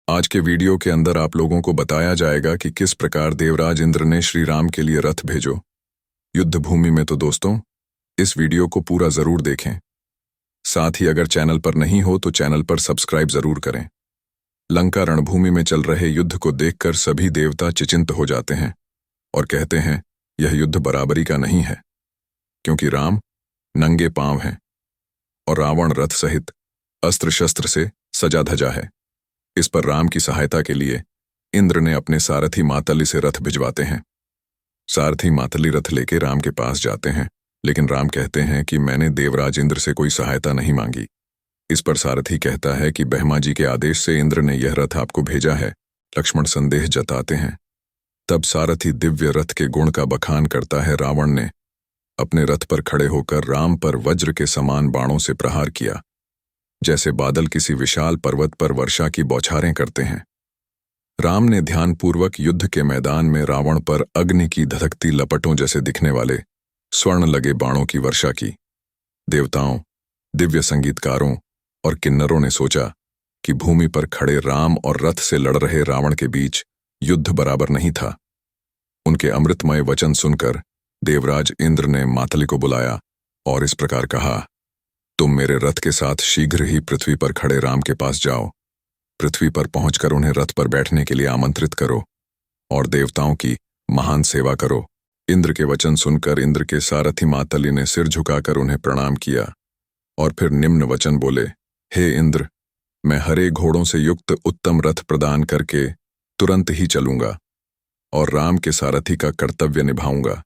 आज के वीडियो के अंदर आप लोगों को बताया जाएगा कि किस प्रकार देवराज इंद्र ने श्री राम के लिए रथ भेजो युद्ध भूमि में। तो दोस्तों, इस वीडियो को पूरा जरूर देखें। साथ ही अगर चैनल पर नहीं हो तो चैनल पर सब्सक्राइब जरूर करें। लंका रणभूमि में चल रहे युद्ध को देखकर सभी देवता चिंतित हो जाते हैं और कहते हैं यह युद्ध बराबरी का नहीं है, क्योंकि राम नंगे पांव हैं और रावण रथ सहित अस्त्र शस्त्र से सजा धजा है। इस पर राम की सहायता के लिए इंद्र ने अपने सारथी मातली से रथ भिजवाते हैं। सारथी मातली रथ लेके राम के पास जाते हैं, लेकिन राम कहते हैं कि मैंने देवराज इंद्र से कोई सहायता नहीं मांगी। इस पर सारथी कहता है कि ब्रह्मा जी के आदेश से इंद्र ने यह रथ आपको भेजा है। लक्ष्मण संदेह जताते हैं। तब सारथी दिव्य रथ के गुण का बखान करता है। रावण ने अपने रथ पर खड़े होकर राम पर वज्र के समान बाणों से प्रहार किया, जैसे बादल किसी विशाल पर्वत पर वर्षा की बौछारें करते हैं। राम ने ध्यानपूर्वक युद्ध के मैदान में रावण पर अग्नि की धधकती लपटों जैसे दिखने वाले स्वर्ण लगे बाणों की वर्षा की। देवताओं, दिव्य संगीतकारों और किन्नरों ने सोचा कि भूमि पर खड़े राम और रथ से लड़ रहे रावण के बीच युद्ध बराबर नहीं था। उनके अमृतमय वचन सुनकर देवराज इंद्र ने मातली को बुलाया और इस प्रकार कहा, तुम मेरे रथ के साथ शीघ्र ही पृथ्वी पर खड़े राम के पास जाओ। पृथ्वी पर पहुंचकर उन्हें रथ पर बैठने के लिए आमंत्रित करो और देवताओं की महान सेवा करो। इंद्र के वचन सुनकर इंद्र के सारथी मातली ने सिर झुकाकर उन्हें प्रणाम किया और फिर निम्न वचन बोले, हे इंद्र, मैं हरे घोड़ों से युक्त उत्तम रथ प्रदान करके तुरंत ही चलूंगा और राम के सारथी का कर्तव्य निभाऊंगा।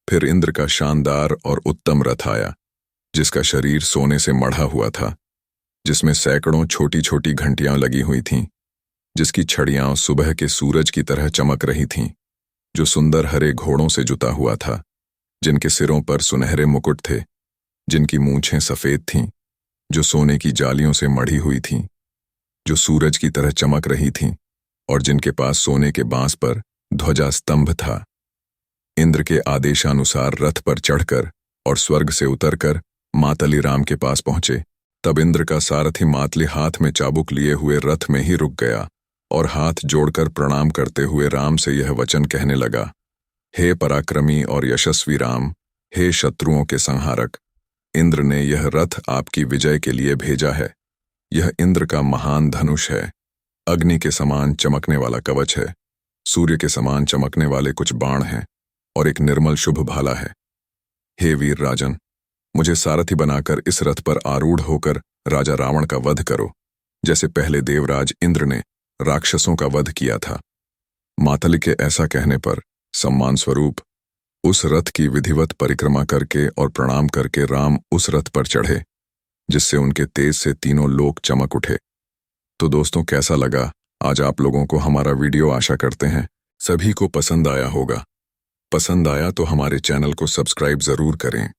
फिर इंद्र का शानदार और उत्तम रथ आया, जिसका शरीर सोने से मढ़ा हुआ था, जिसमें सैकड़ों छोटी छोटी घंटियां लगी हुई थीं, जिसकी छड़ियां सुबह के सूरज की तरह चमक रही थीं, जो सुंदर हरे घोड़ों से जुता हुआ था, जिनके सिरों पर सुनहरे मुकुट थे, जिनकी मूंछें सफेद थीं, जो सोने की जालियों से मढ़ी हुई थीं, जो सूरज की तरह चमक रही थीं, और जिनके पास सोने के बांस पर ध्वजा स्तंभ था। इंद्र के आदेशानुसार रथ पर चढ़कर और स्वर्ग से उतरकर मातली राम के पास पहुंचे। तब इंद्र का सारथी मातली हाथ में चाबुक लिए हुए रथ में ही रुक गया और हाथ जोड़कर प्रणाम करते हुए राम से यह वचन कहने लगा, हे पराक्रमी और यशस्वी राम, हे शत्रुओं के संहारक, इंद्र ने यह रथ आपकी विजय के लिए भेजा है। यह इंद्र का महान धनुष है, अग्नि के समान चमकने वाला कवच है, सूर्य के समान चमकने वाले कुछ बाण हैं और एक निर्मल शुभ भाला है। हे वीर राजन, मुझे सारथी बनाकर इस रथ पर आरूढ़ होकर राजा रावण का वध करो, जैसे पहले देवराज इंद्र ने राक्षसों का वध किया था। मातली के ऐसा कहने पर सम्मान स्वरूप उस रथ की विधिवत परिक्रमा करके और प्रणाम करके राम उस रथ पर चढ़े, जिससे उनके तेज से तीनों लोक चमक उठे। तो दोस्तों, कैसा लगा आज आप लोगों को हमारा वीडियो? आशा करते हैं सभी को पसंद आया होगा। पसंद आया तो हमारे चैनल को सब्सक्राइब जरूर करें।